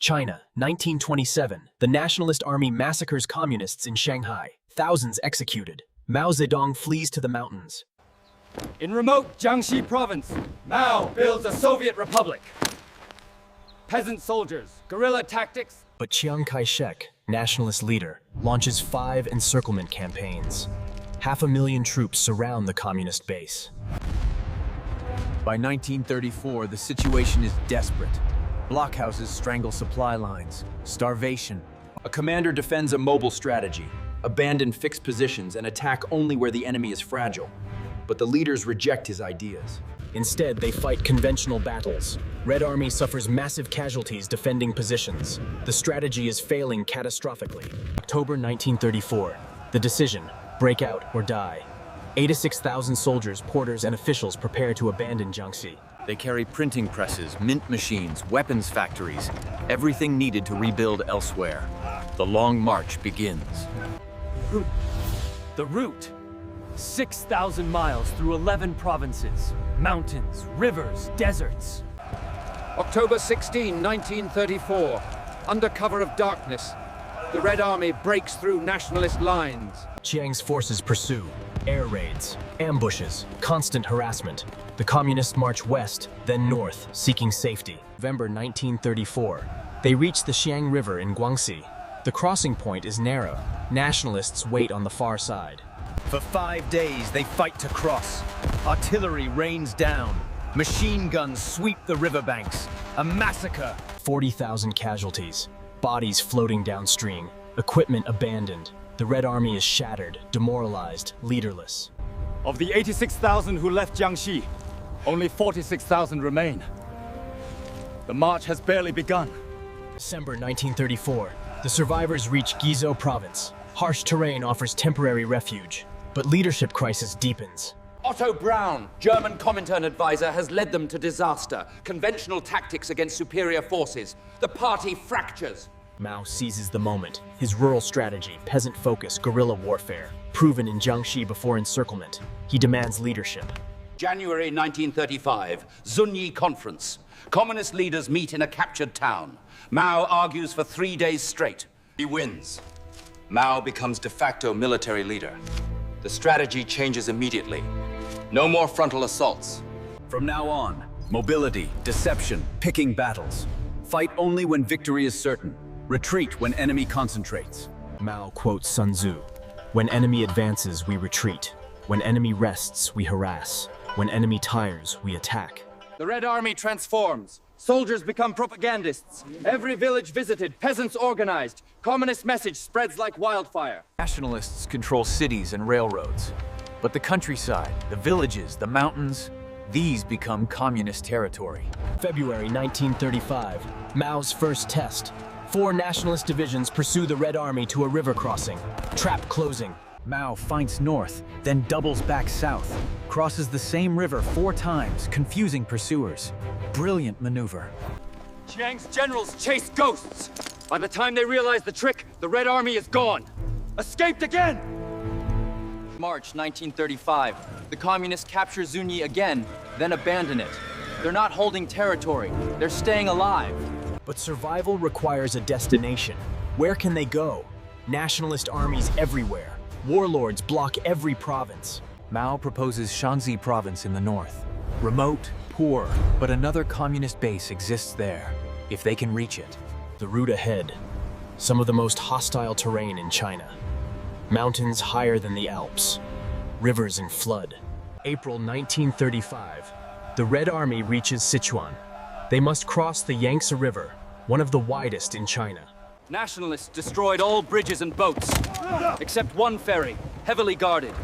China, 1927. The Nationalist Army massacres communists in Shanghai. Thousands executed. Mao Zedong flees to the mountains. In remote Jiangxi province, Mao builds a Soviet republic. Peasant soldiers, guerrilla tactics. But Chiang Kai-shek, nationalist leader, launches 5 encirclement campaigns. 500,000 troops surround the communist base. By 1934, the situation is desperate. Blockhouses strangle supply lines. Starvation. A commander defends a mobile strategy, abandon fixed positions, and attack only where the enemy is fragile. But the leaders reject his ideas. Instead, they fight conventional battles. Red Army suffers massive casualties defending positions. The strategy is failing catastrophically. October 1934. The decision: break out or die. 86,000 soldiers, porters, and officials prepare to abandon Jiangxi. They carry printing presses, mint machines, weapons factories, everything needed to rebuild elsewhere. The long march begins. The route. 6,000 miles through 11 provinces. Mountains, rivers, deserts. October 16, 1934. Under cover of darkness, the Red Army breaks through nationalist lines. Chiang's forces pursue. Air raids, ambushes, constant harassment. The communists march west, then north, seeking safety. November 1934. They reach the Xiang River in Guangxi. The crossing point is narrow. Nationalists wait on the far side. For 5 days, they fight to cross. Artillery rains down. Machine guns sweep the riverbanks. A massacre. 40,000 casualties. Bodies floating downstream. Equipment abandoned. The Red Army is shattered, demoralized, leaderless. Of the 86,000 who left Jiangxi, only 46,000 remain. The march has barely begun. December 1934. The survivors reach Guizhou province. Harsh terrain offers temporary refuge, but leadership crisis deepens. Otto Braun, German Comintern advisor, has led them to disaster. Conventional tactics against superior forces. The party fractures. Mao seizes the moment. His rural strategy, peasant focus, guerrilla warfare, proven in Jiangxi before encirclement. He demands leadership. January 1935, Zunyi Conference. Communist leaders meet in a captured town. Mao argues for 3 days straight. He wins. Mao becomes de facto military leader. The strategy changes immediately. No more frontal assaults. From now on, mobility, deception, picking battles. Fight only when victory is certain. Retreat when enemy concentrates. Mao quotes Sun Tzu. When enemy advances, we retreat. When enemy rests, we harass. When enemy tires, we attack. The Red Army transforms. Soldiers become propagandists. Every village visited, peasants organized. Communist message spreads like wildfire. Nationalists control cities and railroads. But the countryside, the villages, the mountains, these become communist territory. February 1935. Mao's first test. 4 nationalist divisions pursue the Red Army to a river crossing. Trap closing. Mao fights north, then doubles back south. Crosses the same river 4 times, confusing pursuers. Brilliant maneuver. Chiang's generals chase ghosts. By the time they realize the trick, the Red Army is gone. Escaped again! March 1935. The communists capture Zunyi again, then abandon it. They're not holding territory. They're staying alive. But survival requires a destination. Where can they go? Nationalist armies everywhere. Warlords block every province. Mao proposes Shanxi province in the north. Remote, poor, but another communist base exists there, if they can reach it. The route ahead. Some of the most hostile terrain in China. Mountains higher than the Alps. Rivers in flood. April 1935. The Red Army reaches Sichuan. They must cross the Yangtze River, one of the widest in China. Nationalists destroyed all bridges and boats, except one ferry, heavily guarded.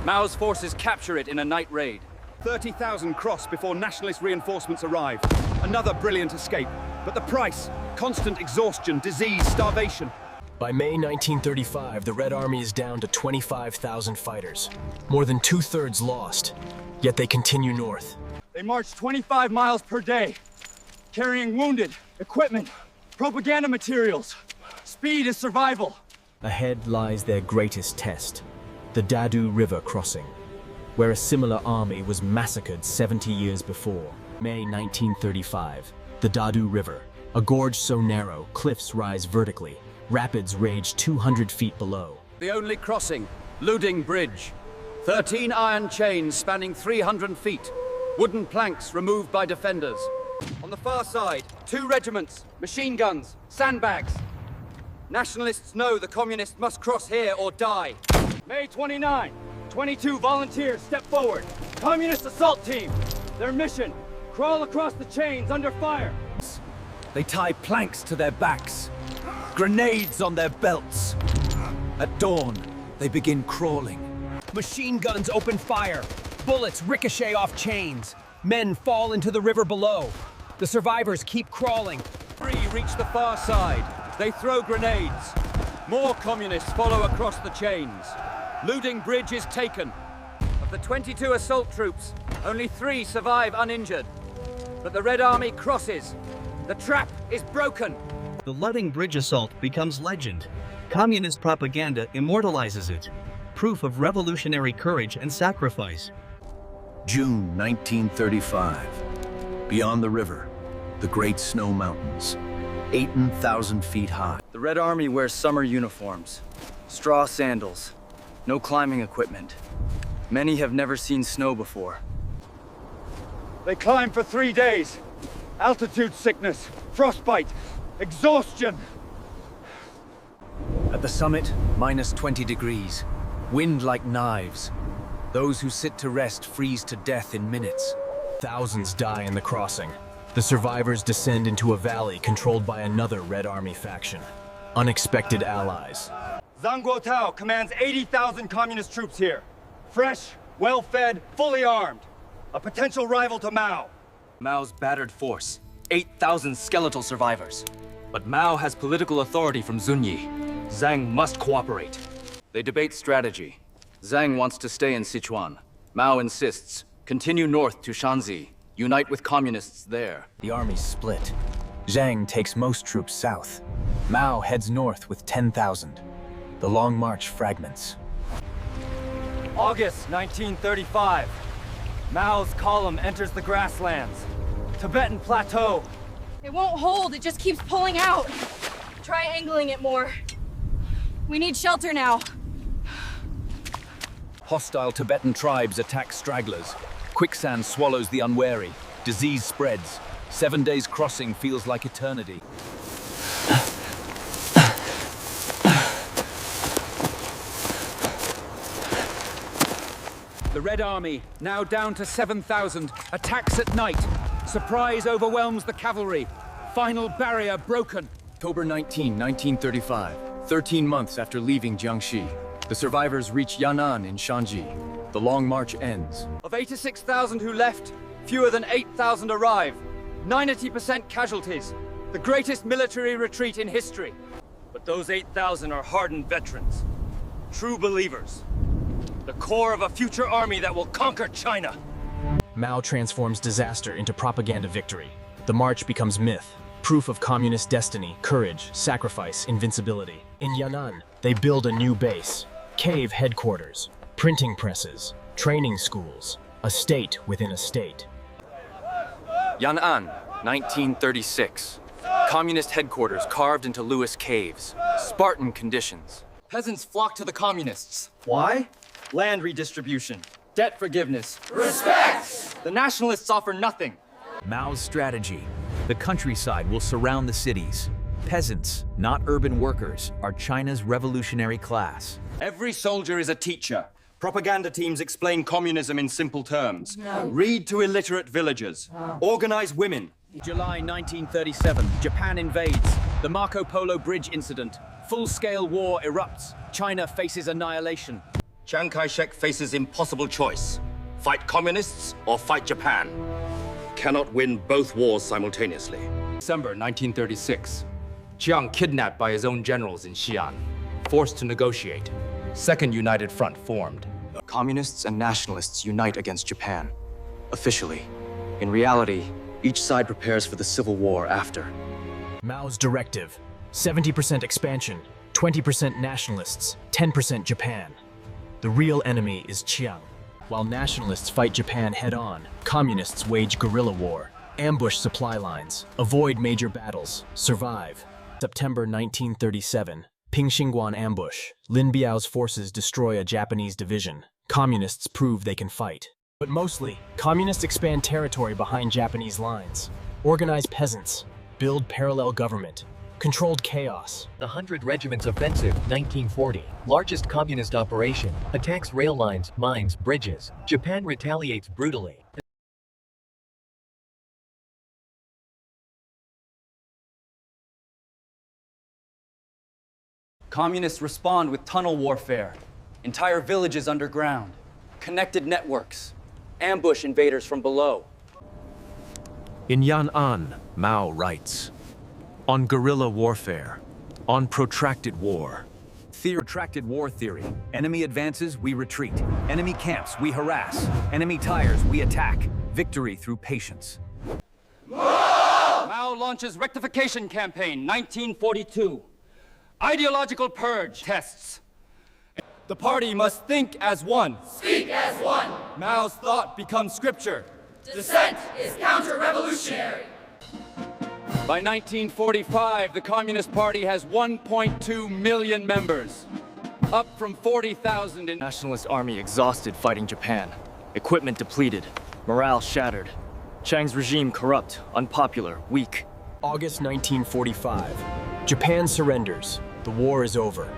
Mao's forces capture it in a night raid. 30,000 cross before nationalist reinforcements arrive. Another brilliant escape. But the price: constant exhaustion, disease, starvation. By May 1935, the Red Army is down to 25,000 fighters. More than 2/3 lost, yet they continue north. They march 25 miles per day, carrying wounded, equipment, propaganda materials. Speed is survival. Ahead lies their greatest test, the Dadu River crossing, where a similar army was massacred 70 years before. May 1935, the Dadu River, A gorge so narrow, cliffs rise vertically. Rapids rage 200 feet below. The only crossing, Luding Bridge. 13 iron chains spanning 300 feet. Wooden planks removed by defenders. On the far side, 2 regiments, machine guns, sandbags. Nationalists know the communists must cross here or die. May 29, 22 volunteers step forward. Communist assault team. Their mission, crawl across the chains under fire. They tie planks to their backs, grenades on their belts. At dawn, they begin crawling. Machine guns open fire. Bullets ricochet off chains. Men fall into the river below. The survivors keep crawling. 3 reach the far side. They throw grenades. More communists follow across the chains. Luding Bridge is taken. Of the 22 assault troops, only 3 survive uninjured. But the Red Army crosses. The trap is broken. The Luding Bridge assault becomes legend. Communist propaganda immortalizes it. Proof of revolutionary courage and sacrifice. June 1935. Beyond the river, the Great Snow Mountains, 18,000 feet high. The Red Army wears summer uniforms, straw sandals, no climbing equipment. Many have never seen snow before. They climb for 3 days. Altitude sickness, frostbite, exhaustion. At the summit, minus 20 degrees. Wind like knives. Those who sit to rest freeze to death in minutes. Thousands die in the crossing. The survivors descend into a valley controlled by another Red Army faction. Unexpected allies. Zhang Guotao commands 80,000 communist troops here. Fresh, well-fed, fully armed. A potential rival to Mao. Mao's battered force, 8,000 skeletal survivors. But Mao has political authority from Zunyi. Zhang must cooperate. They debate strategy. Zhang wants to stay in Sichuan. Mao insists, continue north to Shanxi, unite with communists there. The armies split. Zhang takes most troops south. Mao heads north with 10,000. The Long March fragments. August 1935. Mao's column enters the grasslands. Tibetan Plateau. It won't hold, it just keeps pulling out. Try angling it more. We need shelter now. Hostile Tibetan tribes attack stragglers. Quicksand swallows the unwary. Disease spreads. 7 days crossing feels like eternity. The Red Army, now down to 7,000, attacks at night. Surprise overwhelms the cavalry. Final barrier broken. October 19, 1935. 13 months after leaving Jiangxi. The survivors reach Yan'an in Shanxi. The Long March ends. Of 86,000 who left, fewer than 8,000 arrive. 90% casualties. The greatest military retreat in history. But those 8,000 are hardened veterans. True believers. The core of a future army that will conquer China. Mao transforms disaster into propaganda victory. The march becomes myth, proof of communist destiny, courage, sacrifice, invincibility. In Yan'an, they build a new base, cave headquarters, printing presses, training schools, a state within a state. Yan'an, 1936. Communist headquarters carved into Lewis caves. Spartan conditions. Peasants flock to the communists. Why? Land redistribution, debt forgiveness. Respect! The nationalists offer nothing. Mao's strategy. The countryside will surround the cities. Peasants, not urban workers, are China's revolutionary class. Every soldier is a teacher. Propaganda teams explain communism in simple terms. Read to illiterate villagers. Organize women. July 1937, Japan invades. The Marco Polo Bridge incident. Full-scale war erupts. China faces annihilation. Chiang Kai-shek faces impossible choice. Fight communists or fight Japan. Cannot win both wars simultaneously. December 1936. Chiang kidnapped by his own generals in Xi'an. Forced to negotiate. Second United Front formed. Communists and nationalists unite against Japan. Officially. In reality, each side prepares for the civil war after. Mao's directive: 70% expansion, 20% nationalists, 10% Japan. The real enemy is Chiang. While nationalists fight Japan head-on, communists wage guerrilla war. Ambush supply lines, avoid major battles, survive. September 1937, Pingxingguan ambush. Lin Biao's forces destroy a Japanese division. Communists prove they can fight. But mostly, communists expand territory behind Japanese lines, organize peasants, build parallel government, controlled chaos. The 100 Regiments Offensive, 1940. Largest communist operation. Attacks rail lines, mines, bridges. Japan retaliates brutally. Communists respond with tunnel warfare. Entire villages underground. Connected networks. Ambush invaders from below. In Yan'an, Mao writes, on guerrilla warfare, on protracted war. Protracted war theory. Enemy advances, we retreat. Enemy camps, we harass. Enemy tires, we attack. Victory through patience. Mao launches rectification campaign, 1942. Ideological purge tests. The party must think as one. Speak as one. Mao's thought becomes scripture. Dissent is counter-revolutionary. By 1945, the Communist Party has 1.2 million members, up from 40,000 in... Nationalist army exhausted fighting Japan. Equipment depleted. Morale shattered. Chiang's regime corrupt, unpopular, weak. August 1945. Japan surrenders. The war is over.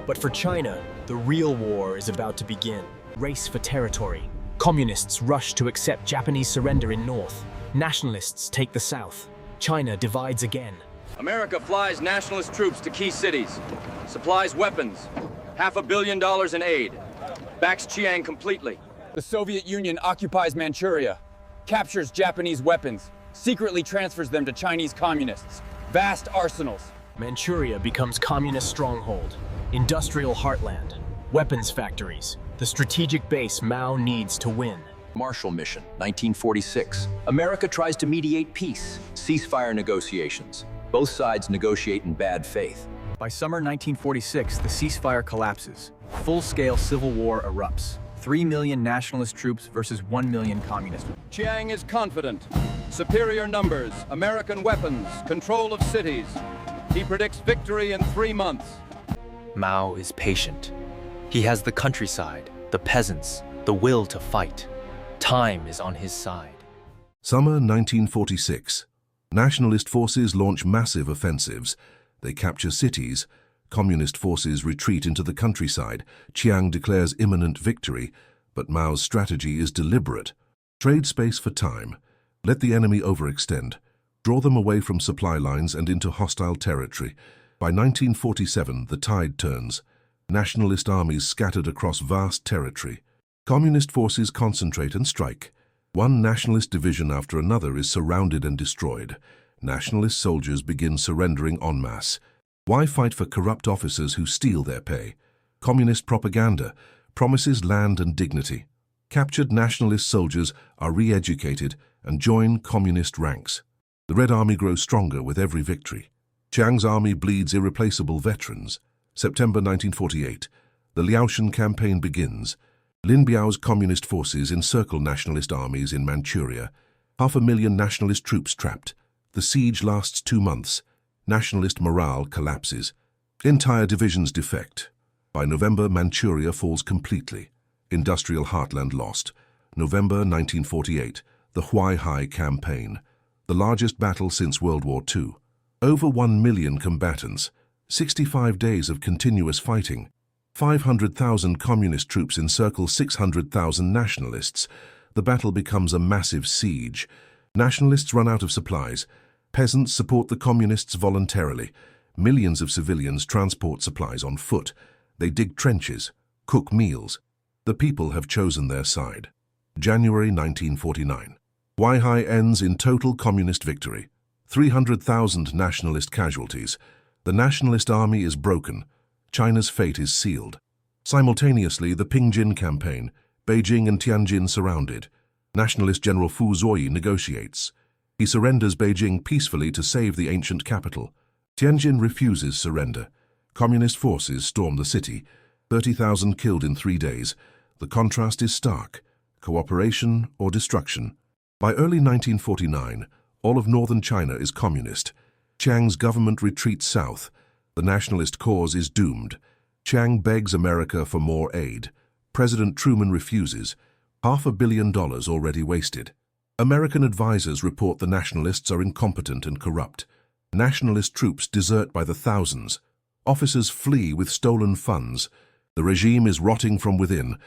But for China, the real war is about to begin. Race for territory. Communists rush to accept Japanese surrender in north. Nationalists take the south. China divides again. America flies nationalist troops to key cities, supplies weapons, $500 million in aid, backs Chiang completely. The Soviet Union occupies Manchuria, captures Japanese weapons, secretly transfers them to Chinese communists. Vast arsenals. Manchuria becomes communist stronghold, industrial heartland, weapons factories, the strategic base Mao needs to win. Marshall Mission, 1946. America tries to mediate peace, ceasefire negotiations. Both sides negotiate in bad faith. By summer 1946, the ceasefire collapses. Full-scale civil war erupts. 3 million nationalist troops versus 1 million communists. Chiang is confident. Superior numbers, American weapons, control of cities. He predicts victory in 3 months. Mao is patient. He has the countryside, the peasants, the will to fight. Time is on his side. Summer 1946. Nationalist forces launch massive offensives. They capture cities. Communist forces retreat into the countryside. Chiang declares imminent victory, but Mao's strategy is deliberate. Trade space for time. Let the enemy overextend. Draw them away from supply lines and into hostile territory. By 1947, the tide turns. Nationalist armies scattered across vast territory. Communist forces concentrate and strike. One nationalist division after another is surrounded and destroyed. Nationalist soldiers begin surrendering en masse. Why fight for corrupt officers who steal their pay? Communist propaganda promises land and dignity. Captured nationalist soldiers are re-educated and join communist ranks. The Red Army grows stronger with every victory. Chiang's army bleeds irreplaceable veterans. September 1948. The Liaoshen campaign begins. Lin Biao's communist forces encircle nationalist armies in Manchuria. 500,000 nationalist troops trapped. The siege lasts 2 months. Nationalist morale collapses. Entire divisions defect. By November, Manchuria falls completely. Industrial heartland lost. November 1948. The Huaihai campaign. The largest battle since World War II. Over 1 million combatants. 65 days of continuous fighting. 500,000 communist troops encircle 600,000 nationalists. The battle becomes a massive siege. Nationalists run out of supplies. Peasants support the communists voluntarily. Millions of civilians transport supplies on foot. They dig trenches, cook meals. The people have chosen their side. January 1949. Huaihai ends in total communist victory. 300,000 nationalist casualties. The nationalist army is broken. China's fate is sealed. Simultaneously, the Pingjin campaign, Beijing and Tianjin surrounded. Nationalist General Fu Zuoyi negotiates. He surrenders Beijing peacefully to save the ancient capital. Tianjin refuses surrender. Communist forces storm the city. 30,000 killed in 3 days. The contrast is stark. Cooperation or destruction. By early 1949, All of northern China is communist. Chiang's government retreats south. The nationalist cause is doomed. Chiang begs America for more aid. President Truman refuses. $500 million already wasted. American advisors report the nationalists are incompetent and corrupt. Nationalist troops desert by the thousands. Officers flee with stolen funds. The regime is rotting from within.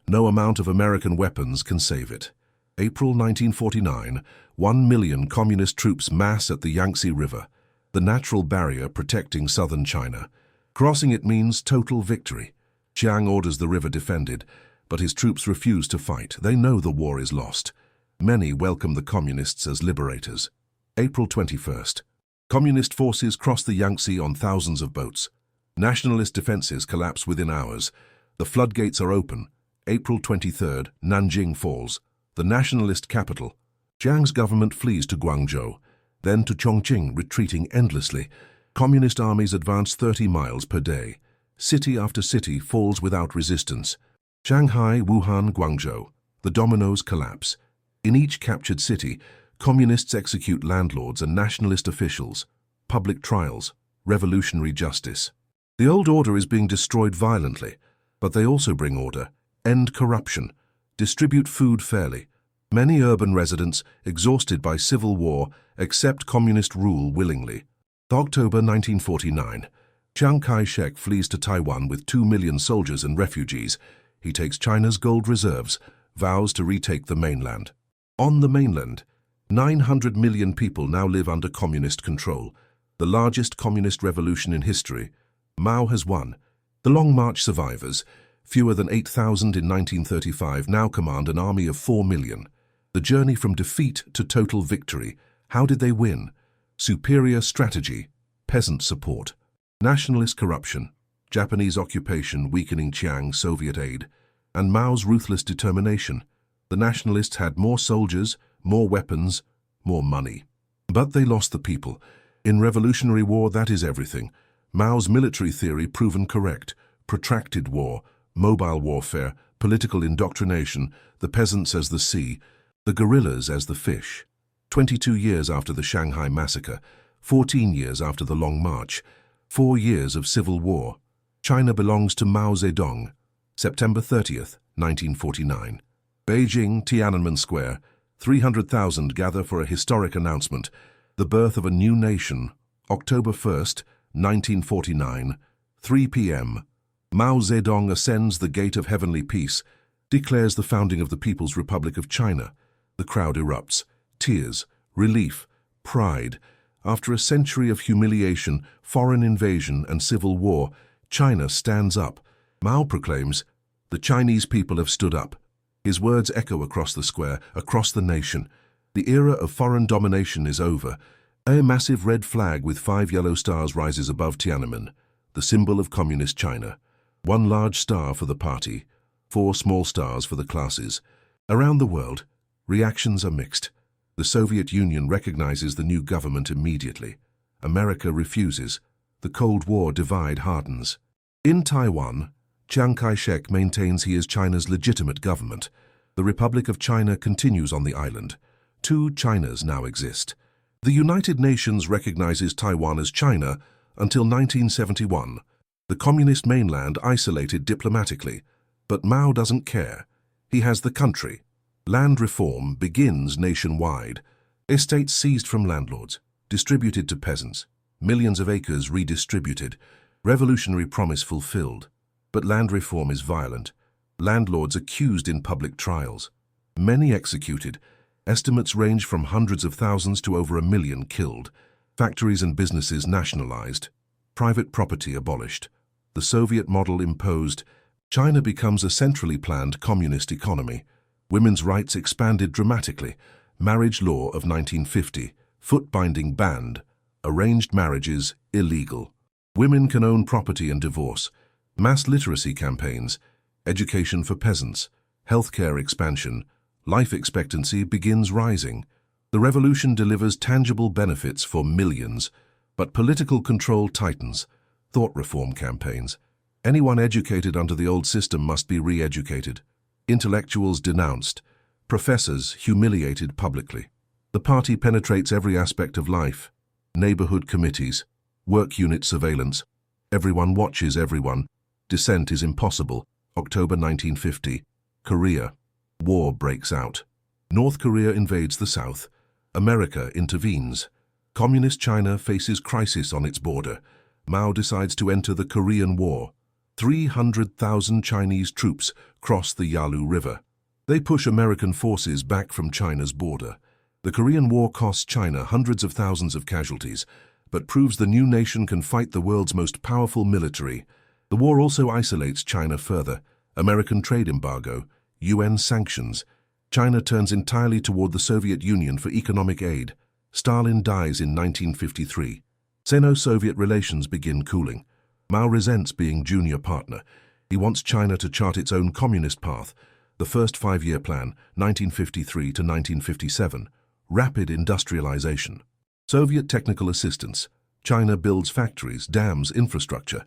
No amount of American weapons can save it. April 1949, 1 million communist troops mass at the Yangtze River, the natural barrier protecting southern China. Crossing it means total victory. Chiang orders the river defended, but his troops refuse to fight. They know the war is lost. Many welcome the communists as liberators. April 21st. Communist forces cross the Yangtze on thousands of boats. Nationalist defenses collapse within hours. The floodgates are open. April 23rd, Nanjing falls, the nationalist capital. Chiang's government flees to Guangzhou, then to Chongqing, retreating endlessly. Communist armies advance 30 miles per day. City after city falls without resistance. Shanghai, Wuhan, Guangzhou. The dominoes collapse. In each captured city, communists execute landlords and nationalist officials. Public trials, revolutionary justice. The old order is being destroyed violently, but they also bring order. End corruption. Distribute food fairly. Many urban residents, exhausted by civil war, accept communist rule willingly. October 1949. Chiang Kai-shek flees to Taiwan with 2 million soldiers and refugees. He takes China's gold reserves, vows to retake the mainland. On the mainland, 900 million people now live under communist control. The largest communist revolution in history. Mao has won. The Long March survivors, fewer than 8,000 in 1935, now command an army of 4 million. The journey from defeat to total victory. How did they win? Superior strategy, peasant support, nationalist corruption, Japanese occupation weakening Chiang, Soviet aid, and Mao's ruthless determination. The nationalists had more soldiers, more weapons, more money. But they lost the people. In revolutionary war, that is everything. Mao's military theory proven correct. Protracted war, mobile warfare, political indoctrination, the peasants as the sea, the guerrillas as the fish. 22 years after the Shanghai massacre, 14 years after the Long March, 4 years of civil war. China belongs to Mao Zedong. September 30th, 1949. Beijing, Tiananmen Square. 300,000 gather for a historic announcement. The birth of a new nation. October 1st, 1949. 3 p.m. Mao Zedong ascends the gate of heavenly peace, declares the founding of the People's Republic of China. The crowd erupts. Tears, relief, pride. After a century of humiliation, foreign invasion, and civil war, China stands up. Mao proclaims, "The Chinese people have stood up." His words echo across the square, across the nation. The era of foreign domination is over. A massive red flag with 5 yellow stars rises above Tiananmen, the symbol of communist China. 1 large star for the party, 4 small stars for the classes. Around the world, reactions are mixed. The Soviet Union recognizes the new government immediately. America refuses. The Cold War divide hardens. In Taiwan, Chiang Kai-shek maintains he is China's legitimate government. The Republic of China continues on the island. 2 Chinas now exist. The United Nations recognizes Taiwan as China until 1971. The communist mainland isolated diplomatically. But Mao doesn't care. He has the country. Land reform begins nationwide. Estates seized from landlords, distributed to peasants. Millions of acres redistributed. Revolutionary promise fulfilled. But land reform is violent. Landlords accused in public trials. Many executed. Estimates range from hundreds of thousands to over 1 million killed. Factories and businesses nationalized. Private property abolished. The Soviet model imposed. China becomes a centrally planned communist economy. Women's rights expanded dramatically. Marriage law of 1950. Foot binding banned. Arranged marriages illegal. Women can own property and divorce. Mass literacy campaigns. Education for peasants. Healthcare expansion. Life expectancy begins rising. The revolution delivers tangible benefits for millions, but political control tightens. Thought reform campaigns. Anyone educated under the old system must be re-educated. Intellectuals denounced. Professors humiliated publicly. The party penetrates every aspect of life. Neighborhood committees, work unit surveillance. Everyone watches everyone. Dissent is impossible. October 1950. Korea. War breaks out. North Korea invades the South. America intervenes. Communist China faces crisis on its border. Mao decides to enter the Korean War. 300,000 Chinese troops cross the Yalu River. They push American forces back from China's border. The Korean War costs China hundreds of thousands of casualties, but proves the new nation can fight the world's most powerful military. The war also isolates China further. American trade embargo, UN sanctions. China turns entirely toward the Soviet Union for economic aid. Stalin dies in 1953. Sino-Soviet relations begin cooling. Mao resents being junior partner. He wants China to chart its own communist path. The first five-year plan, 1953 to 1957. Rapid industrialization. Soviet technical assistance. China builds factories, dams, infrastructure.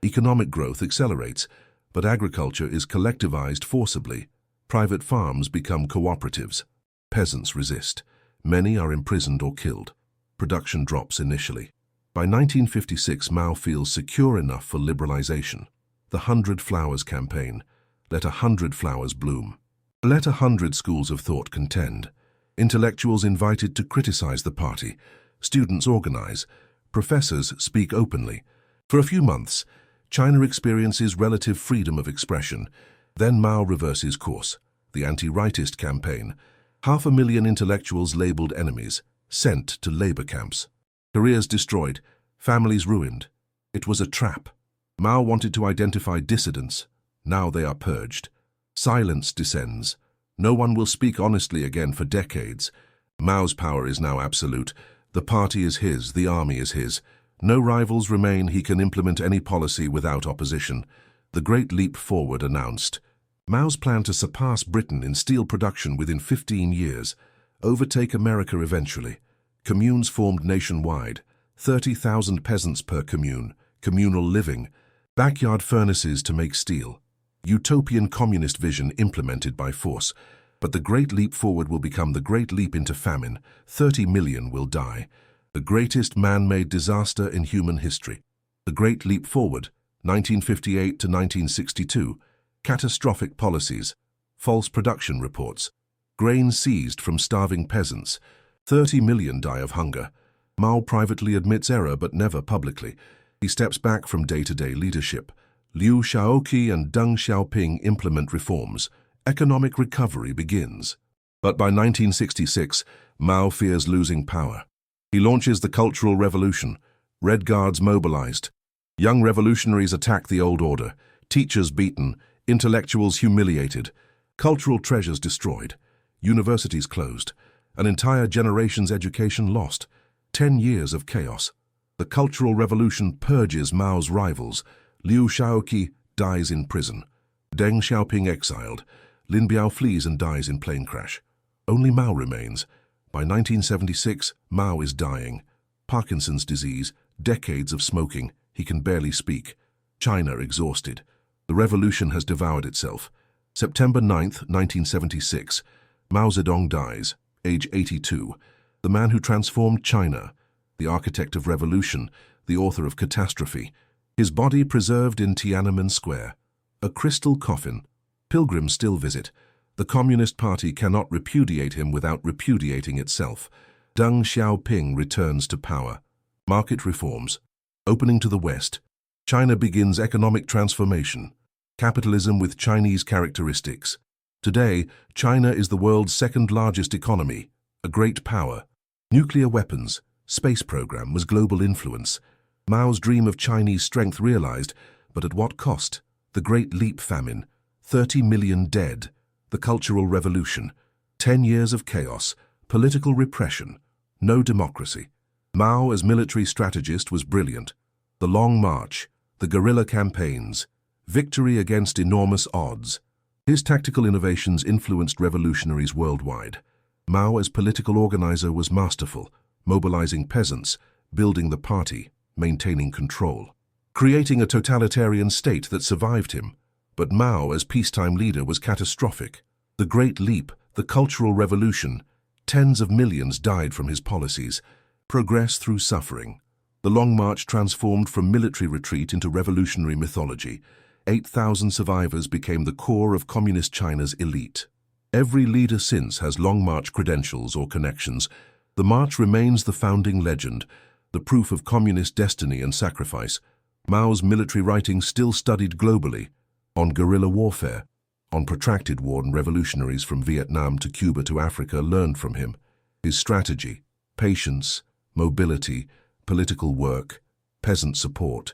Economic growth accelerates, but agriculture is collectivized forcibly. Private farms become cooperatives. Peasants resist. Many are imprisoned or killed. Production drops initially. By 1956, Mao feels secure enough for liberalization. The 100 Flowers campaign. Let 100 flowers bloom. Let 100 schools of thought contend. Intellectuals invited to criticize the party. Students organize. Professors speak openly. For a few months, China experiences relative freedom of expression. Then Mao reverses course. The anti-rightist campaign. 500,000 intellectuals labeled enemies, sent to labor camps. Careers destroyed, families ruined. It was a trap. Mao wanted to identify dissidents. Now they are purged. Silence descends. No one will speak honestly again for decades. Mao's power is now absolute. The party is his, the army is his. No rivals remain, he can implement any policy without opposition. The Great Leap Forward announced. Mao's plan to surpass Britain in steel production within 15 years. Overtake America eventually. Communes formed nationwide. 30,000 peasants per commune. Communal living. Backyard furnaces to make steel. Utopian communist vision implemented by force. But the Great Leap Forward will become the Great Leap into famine. 30 million will die. The greatest man-made disaster in human history. The Great Leap Forward, 1958 to 1962. Catastrophic policies. False production reports. Grain seized from starving peasants. 30 million die of hunger. Mao privately admits error but never publicly. He steps back from day-to-day leadership. Liu Shaoqi and Deng Xiaoping implement reforms. Economic recovery begins. But by 1966, Mao fears losing power. He launches the Cultural Revolution. Red Guards mobilized. Young revolutionaries attack the old order. Teachers beaten. Intellectuals humiliated. Cultural treasures destroyed. Universities closed. An entire generation's education lost. 10 years of chaos. The Cultural Revolution purges Mao's rivals. Liu Shaoqi dies in prison. Deng Xiaoping exiled. Lin Biao flees and dies in plane crash. Only Mao remains. By 1976, Mao is dying. Parkinson's disease, decades of smoking, he can barely speak. China exhausted. The revolution has devoured itself. September 9, 1976, Mao Zedong dies, age 82. The man who transformed China, the architect of revolution, the author of Catastrophe. His body preserved in Tiananmen Square. A crystal coffin. Pilgrims still visit. The Communist Party cannot repudiate him without repudiating itself. Deng Xiaoping returns to power. Market reforms. Opening to the West. China begins economic transformation. Capitalism with Chinese characteristics. Today, China is the world's second-largest economy, a great power. Nuclear weapons, space program was global influence. Mao's dream of Chinese strength realized, but at what cost? The Great Leap famine, 30 million dead. The Cultural Revolution, 10 years of chaos, political repression, no democracy. Mao as military strategist was brilliant. The Long March, the guerrilla campaigns, victory against enormous odds. His tactical innovations influenced revolutionaries worldwide. Mao as political organizer was masterful, mobilizing peasants, building the party, maintaining control, creating a totalitarian state that survived him. But Mao as peacetime leader was catastrophic. The Great Leap, the Cultural Revolution, Tens of millions died from his policies. Progress through suffering. The Long March transformed from military retreat into revolutionary mythology. 8,000 survivors became the core of Communist China's elite. Every leader since has Long March credentials or connections. The march remains the founding legend, the proof of communist destiny and sacrifice. Mao's military writings still studied globally, on guerrilla warfare, on protracted war, and revolutionaries from Vietnam to Cuba to Africa learned from him. His strategy, patience, mobility, political work, peasant support.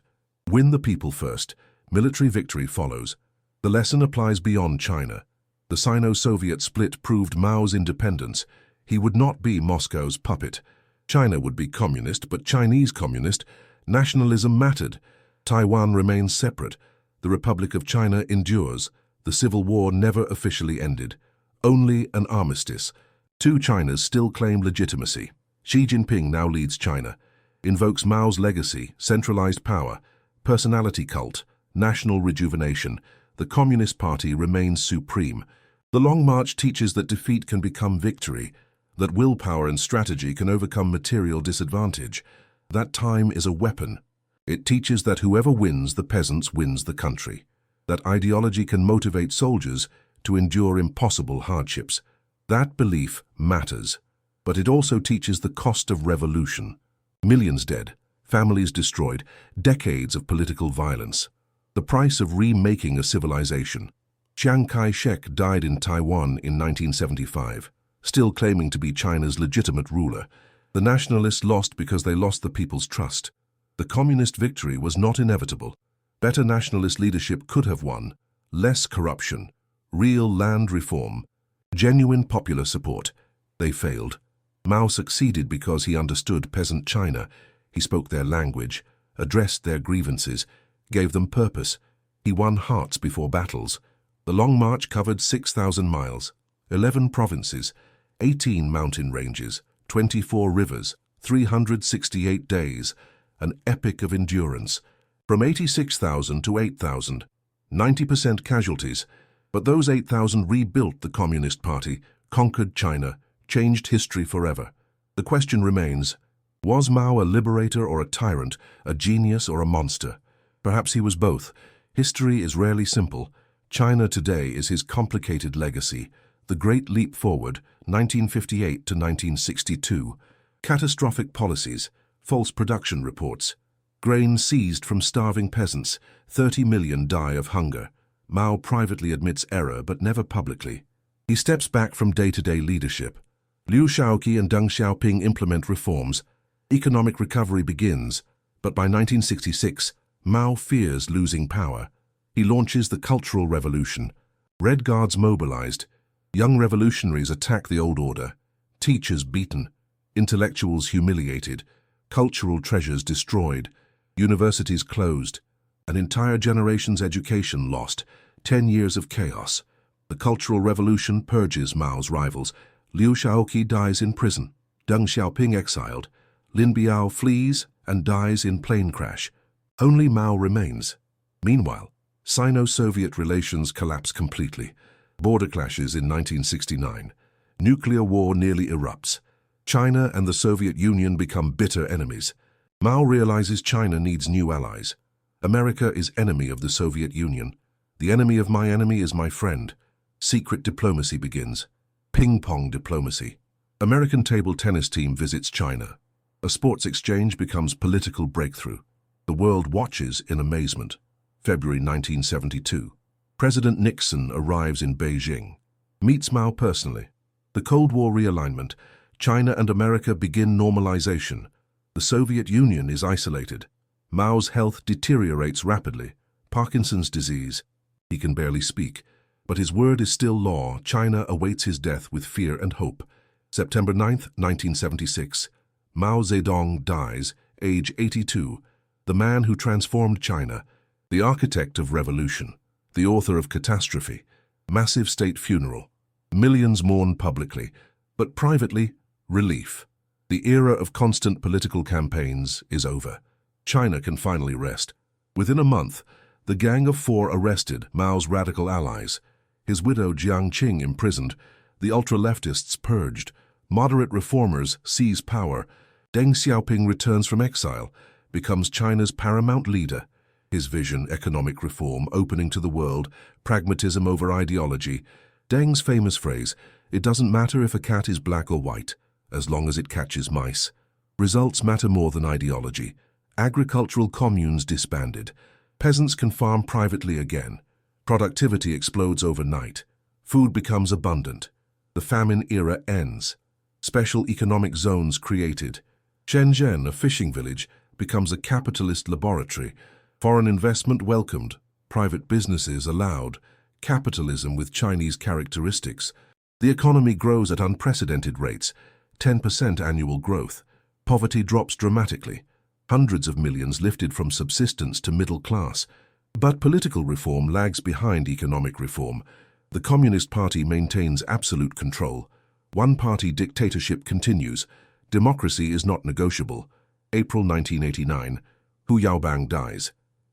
Win the people first, military victory follows. The lesson applies beyond China. The Sino-Soviet split proved Mao's independence. He would not be Moscow's puppet. China would be communist, but Chinese communist. Nationalism mattered. Taiwan remains separate. The Republic of China endures. The Civil War never officially ended. Only an armistice. Two Chinas still claim legitimacy. Xi Jinping now leads China, invokes Mao's legacy, centralized power, personality cult, national rejuvenation. The Communist Party remains supreme. The Long March teaches that defeat can become victory, that willpower and strategy can overcome material disadvantage. That time is a weapon. It teaches that whoever wins the peasants wins the country. That ideology can motivate soldiers to endure impossible hardships. That belief matters. But it also teaches the cost of revolution. Millions dead, families destroyed, decades of political violence. The price of remaking a civilization. Chiang Kai-shek died in Taiwan in 1975, still claiming to be China's legitimate ruler. The nationalists lost because they lost the people's trust. The communist victory was not inevitable. Better nationalist leadership could have won. Less corruption, real land reform, genuine popular support. They failed. Mao succeeded because he understood peasant China. He spoke their language, addressed their grievances, gave them purpose. He won hearts before battles. The Long March covered 6,000 miles, 11 provinces, 18 mountain ranges, 24 rivers, 368 days, an epic of endurance. From 86,000 to 8,000, 90% casualties, but those 8,000 rebuilt the Communist Party, conquered China, changed history forever. The question remains, was Mao a liberator or a tyrant, a genius or a monster? Perhaps he was both. History is rarely simple. China today is his complicated legacy. The Great Leap Forward, 1958 to 1962. Catastrophic policies, false production reports. Grain seized from starving peasants. 30 million die of hunger. Mao privately admits error, but never publicly. He steps back from day-to-day leadership. Liu Shaoqi and Deng Xiaoping implement reforms. Economic recovery begins, but by 1966, Mao fears losing power. He launches the Cultural Revolution. Red Guards mobilized. Young revolutionaries attack the old order. Teachers beaten. Intellectuals humiliated. Cultural treasures destroyed. Universities closed. An entire generation's education lost. 10 years of chaos. The Cultural Revolution purges Mao's rivals. Liu Shaoqi dies in prison. Deng Xiaoping exiled. Lin Biao flees and dies in plane crash. Only Mao remains. Meanwhile, Sino-Soviet relations collapse completely. Border clashes in 1969. Nuclear war nearly erupts. China and the Soviet Union become bitter enemies. Mao realizes China needs new allies. America is enemy of the Soviet Union. The enemy of my enemy is my friend. Secret diplomacy begins. Ping-pong diplomacy. American table tennis team visits China. A sports exchange becomes political breakthrough. The world watches in amazement. February 1972. President Nixon arrives in Beijing. Meets Mao personally. The Cold War realignment. China and America begin normalization. The Soviet Union is isolated. Mao's health deteriorates rapidly. Parkinson's disease. He can barely speak. But his word is still law. China awaits his death with fear and hope. September 9, 1976. Mao Zedong dies, age 82. The man who transformed China. The architect of revolution. The author of Catastrophe. Massive state funeral. Millions mourn publicly, but privately, relief. The era of constant political campaigns is over. China can finally rest. Within a month, the Gang of Four arrested Mao's radical allies. His widow Jiang Qing imprisoned, the ultra-leftists purged, Moderate reformers seize power. Deng Xiaoping returns from exile, becomes China's paramount leader. His vision, economic reform, opening to the world, pragmatism over ideology. Deng's famous phrase, "It doesn't matter if a cat is black or white, as long as it catches mice." Results matter more than ideology. Agricultural communes disbanded. Peasants can farm privately again. Productivity explodes overnight. Food becomes abundant. The famine era ends. Special economic zones created. Shenzhen, a fishing village, becomes a capitalist laboratory. Foreign investment welcomed. Private businesses allowed. Capitalism with Chinese characteristics. The economy grows at unprecedented rates, 10% annual growth. Poverty drops dramatically. Hundreds of millions lifted from subsistence to middle class. But political reform lags behind economic reform. The Communist Party maintains absolute control. One-party dictatorship continues. Democracy is not negotiable. April 1989. Hu Yaobang dies.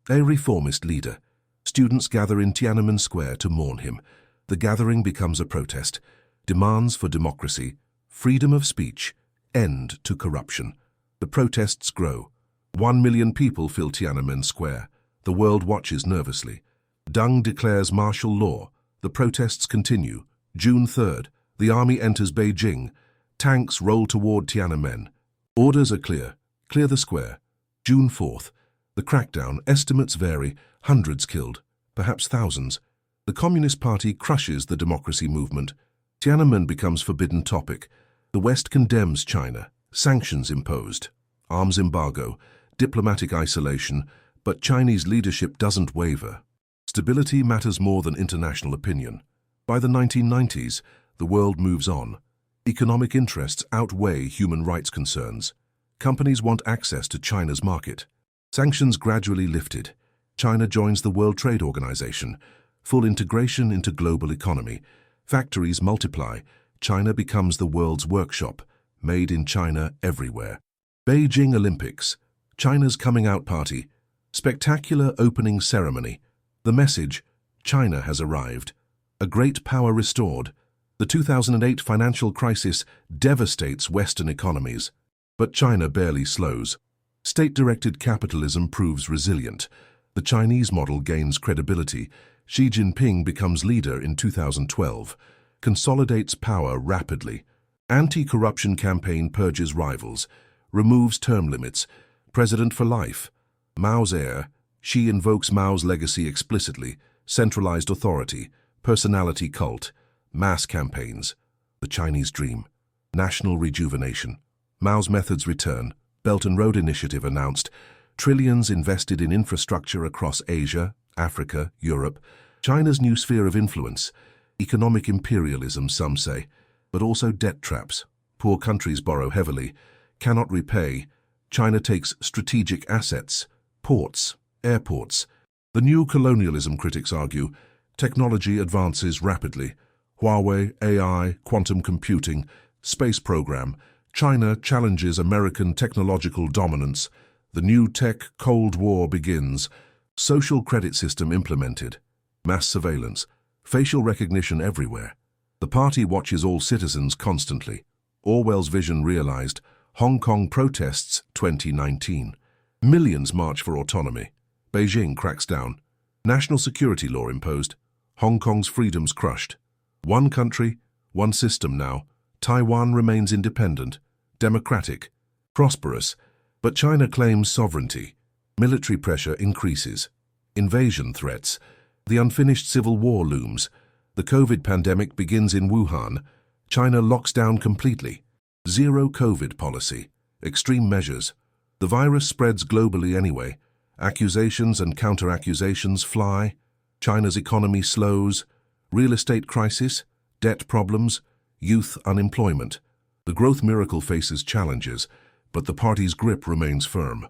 A reformist leader. Students gather in Tiananmen Square to mourn him. The gathering becomes a protest. Demands for democracy, freedom of speech, end to corruption. The protests grow. 1 million people fill Tiananmen Square. The world watches nervously. Deng declares martial law. The protests continue. June 3rd. The army enters Beijing. Tanks roll toward Tiananmen. Orders are clear. Clear the square. June 4th. The crackdown. Estimates vary. Hundreds killed. Perhaps thousands. The Communist Party crushes the democracy movement. Tiananmen becomes forbidden topic. The West condemns China. Sanctions imposed. Arms embargo. Diplomatic isolation. But Chinese leadership doesn't waver. Stability matters more than international opinion. By the 1990s, the world moves on. Economic interests outweigh human rights concerns. Companies want access to China's market. Sanctions gradually lifted. China joins the World Trade Organization. Full integration into global economy. Factories multiply. China becomes the world's workshop. Made in China everywhere. Beijing Olympics. China's coming out party. Spectacular opening ceremony. The message, China has arrived. A great power restored. The 2008 financial crisis devastates Western economies. But China barely slows. State-directed capitalism proves resilient. The Chinese model gains credibility. Xi Jinping becomes leader in 2012. Consolidates power rapidly. Anti-corruption campaign purges rivals. Removes term limits. President for life. Mao's heir. Xi invokes Mao's legacy explicitly. Centralized authority. Personality cult. Mass campaigns. The Chinese dream. National rejuvenation. Mao's methods return. Belt and Road Initiative announced. Trillions invested in infrastructure across Asia, Africa, Europe. China's new sphere of influence. Economic imperialism, some say. But also debt traps. Poor countries borrow heavily. Cannot repay. China takes strategic assets. Ports. Airports. The new colonialism, critics argue. Technology advances rapidly. Huawei, AI, quantum computing, space program. China challenges American technological dominance. The new tech Cold War begins. Social credit system implemented. Mass surveillance. Facial recognition everywhere. The party watches all citizens constantly. Orwell's vision realized. Hong Kong protests 2019. Millions march for autonomy. Beijing cracks down. National security law imposed. Hong Kong's freedoms crushed. One country, one system now. Taiwan remains independent, democratic, prosperous, but China claims sovereignty. Military pressure increases. Invasion threats. The unfinished civil war looms. The COVID pandemic begins in Wuhan. China locks down completely. Zero COVID policy. Extreme measures. The virus spreads globally anyway. Accusations and counter-accusations fly. China's economy slows. Real estate crisis, debt problems, youth unemployment. The growth miracle faces challenges, but the party's grip remains firm.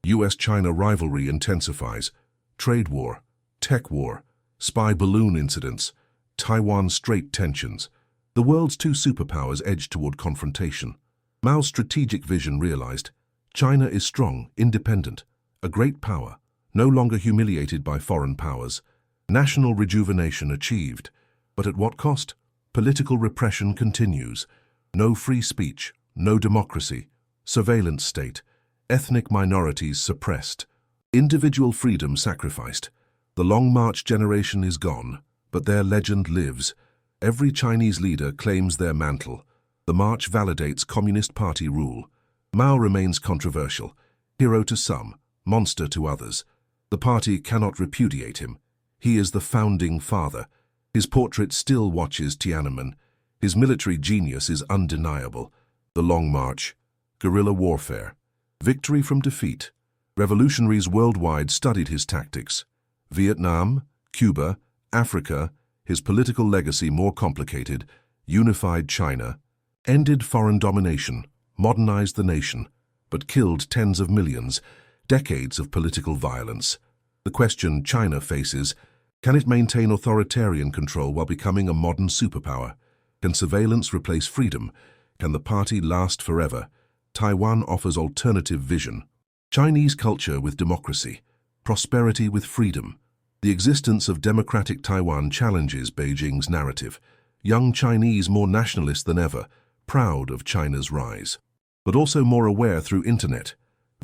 US-China rivalry intensifies. Trade war, tech war, spy balloon incidents, Taiwan Strait tensions. The world's two superpowers edge toward confrontation. Mao's strategic vision realized, China is strong, independent, a great power, no longer humiliated by foreign powers. National rejuvenation achieved. But at what cost? Political repression continues. No free speech, no democracy, surveillance state, ethnic minorities suppressed, individual freedom sacrificed. The Long March generation is gone, but their legend lives. Every Chinese leader claims their mantle. The march validates Communist Party rule. Mao remains controversial, hero to some, monster to others. The party cannot repudiate him. He is the founding father. His portrait still watches Tiananmen. His military genius is undeniable. The Long March, guerrilla warfare, victory from defeat. Revolutionaries worldwide studied his tactics. Vietnam, Cuba, Africa, his political legacy more complicated, unified China, ended foreign domination, modernized the nation, but killed tens of millions, decades of political violence. The question China faces: can it maintain authoritarian control while becoming a modern superpower? Can surveillance replace freedom? Can the party last forever? Taiwan offers alternative vision. Chinese culture with democracy, prosperity with freedom. The existence of democratic Taiwan challenges Beijing's narrative. Young Chinese more nationalist than ever, proud of China's rise, but also more aware through internet,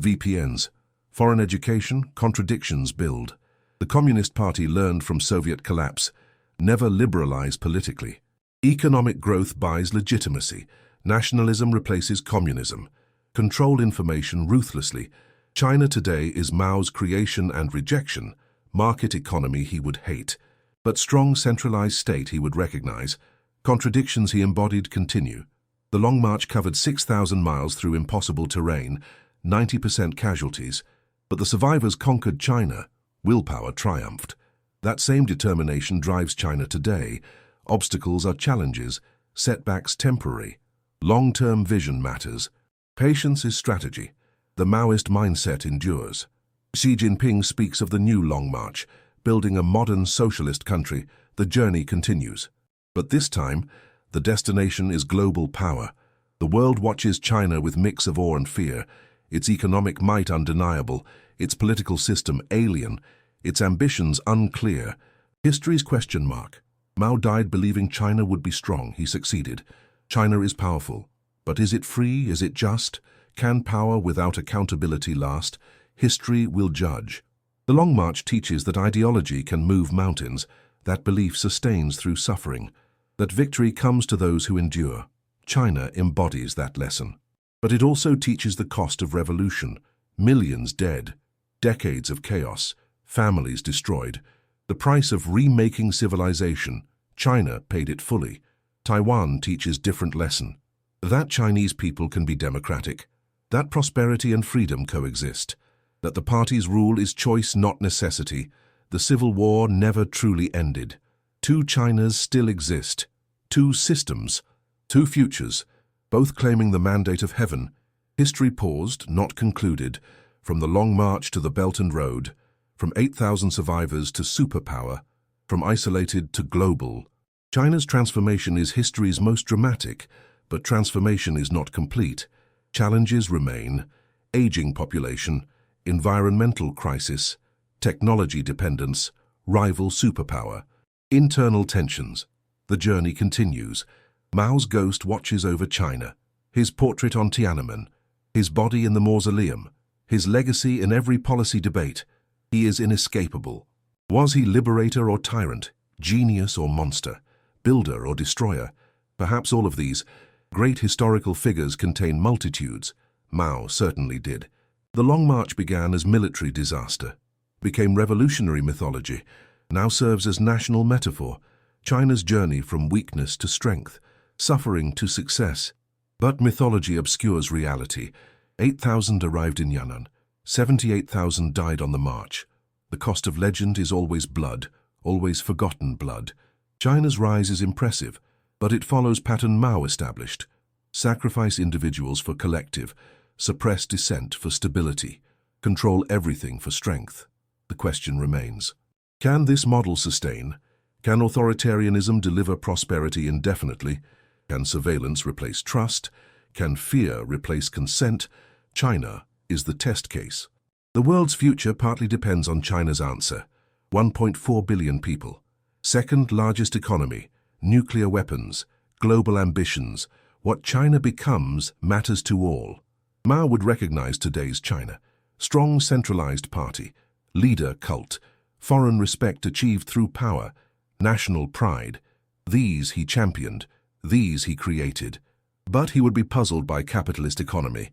VPNs, foreign education, contradictions build. The Communist Party learned from Soviet collapse: never liberalize politically. Economic growth buys legitimacy. Nationalism replaces communism. Control information ruthlessly. China today is Mao's creation and rejection. Market economy he would hate, but strong centralized state he would recognize. Contradictions he embodied continue. The Long March covered 6,000 miles through impossible terrain, 90% casualties, but the survivors conquered China. Willpower triumphed. That same determination drives China today. Obstacles are challenges, setbacks temporary. Long-term vision matters. Patience is strategy. The Maoist mindset endures. Xi Jinping speaks of the new Long March, building a modern socialist country. The journey continues. But this time, the destination is global power. The world watches China with mix of awe and fear, its economic might undeniable, its political system alien, its ambitions unclear. History's question mark. Mao died believing China would be strong. He succeeded. China is powerful. But is it free? Is it just? Can power without accountability last? History will judge. The Long March teaches that ideology can move mountains, that belief sustains through suffering, that victory comes to those who endure. China embodies that lesson. But it also teaches the cost of revolution. Millions dead, decades of chaos, families destroyed. The price of remaking civilization. China paid it fully. Taiwan teaches different lesson. That Chinese people can be democratic, that prosperity and freedom coexist, that the party's rule is choice, not necessity. The civil war never truly ended. Two Chinas still exist, two systems, two futures, both claiming the mandate of heaven. History paused, not concluded, from the Long March to the Belt and Road, from 8,000 survivors to superpower, from isolated to global. China's transformation is history's most dramatic, but transformation is not complete. Challenges remain: aging population, environmental crisis, technology dependence, rival superpower, internal tensions. The journey continues. Mao's ghost watches over China, his portrait on Tiananmen, his body in the mausoleum, his legacy in every policy debate. He is inescapable. Was he liberator or tyrant, genius or monster, builder or destroyer? Perhaps all of these. Great historical figures contain multitudes. Mao certainly did. The Long March began as military disaster, became revolutionary mythology, now serves as national metaphor. China's journey from weakness to strength, suffering to success. But mythology obscures reality. 8,000 arrived in Yan'an. 78,000 died on the march. The cost of legend is always blood, always forgotten blood. China's rise is impressive, but it follows pattern Mao established. Sacrifice individuals for collective, suppress dissent for stability, control everything for strength. The question remains: can this model sustain? Can authoritarianism deliver prosperity indefinitely? Can surveillance replace trust? Can fear replace consent? China is the test case. The world's future partly depends on China's answer. 1.4 billion people, second largest economy, nuclear weapons, global ambitions, What China becomes matters to all. Mao would recognize today's China. Strong centralized party, leader cult, foreign respect achieved through power, national pride. These he championed, these he created. But he would be puzzled by capitalist economy,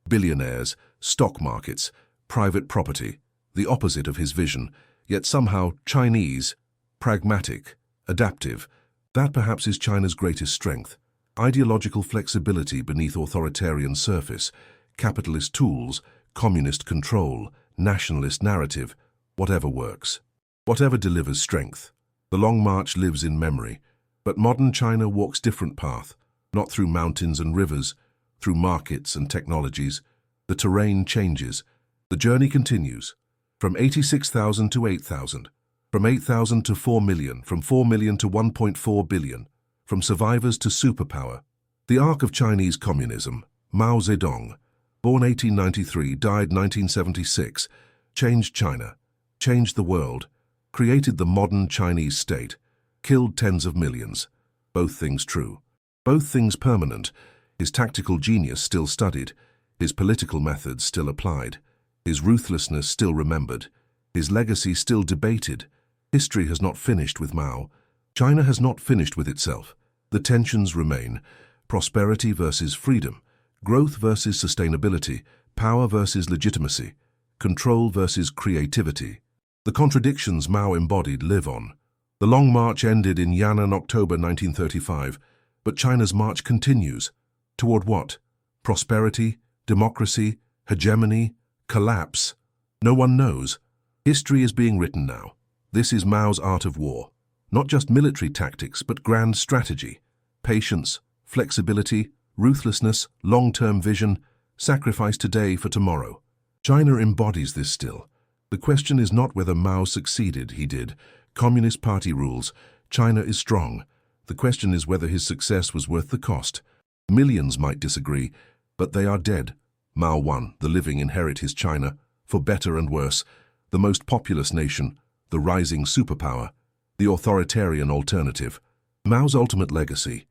billionaires, stock markets, private property, the opposite of his vision, yet somehow Chinese, pragmatic, adaptive. That perhaps is China's greatest strength. Ideological flexibility beneath authoritarian surface, capitalist tools, communist control, nationalist narrative, whatever works. Whatever delivers strength. The Long March lives in memory, but modern China walks different path, not through mountains and rivers, through markets and technologies. The terrain changes. The journey continues. From 86,000 to 8,000. From 8,000 to 4 million. From 4 million to 1.4 billion. From survivors to superpower. The arc of Chinese communism, Mao Zedong, born 1893, died 1976, changed China, changed the world, created the modern Chinese state, killed tens of millions. Both things true. Both things permanent. His tactical genius still studied, his political methods still applied, his ruthlessness still remembered, his legacy still debated. History has not finished with Mao. China has not finished with itself. The tensions remain. Prosperity versus freedom, growth versus sustainability, power versus legitimacy, control versus creativity. The contradictions Mao embodied live on. The Long March ended in Yan'an, October 1935, but China's march continues. Toward what? Prosperity, democracy, hegemony, collapse? No one knows. History is being written now. This is Mao's art of war. Not just military tactics, but grand strategy. Patience, flexibility, ruthlessness, long-term vision, sacrifice today for tomorrow. China embodies this still. The question is not whether Mao succeeded, he did. Communist Party rules. China is strong. The question is whether his success was worth the cost. Millions might disagree, but they are dead. Mao won. The living inherit his China, for better and worse. The most populous nation, the rising superpower, the authoritarian alternative. Mao's ultimate legacy,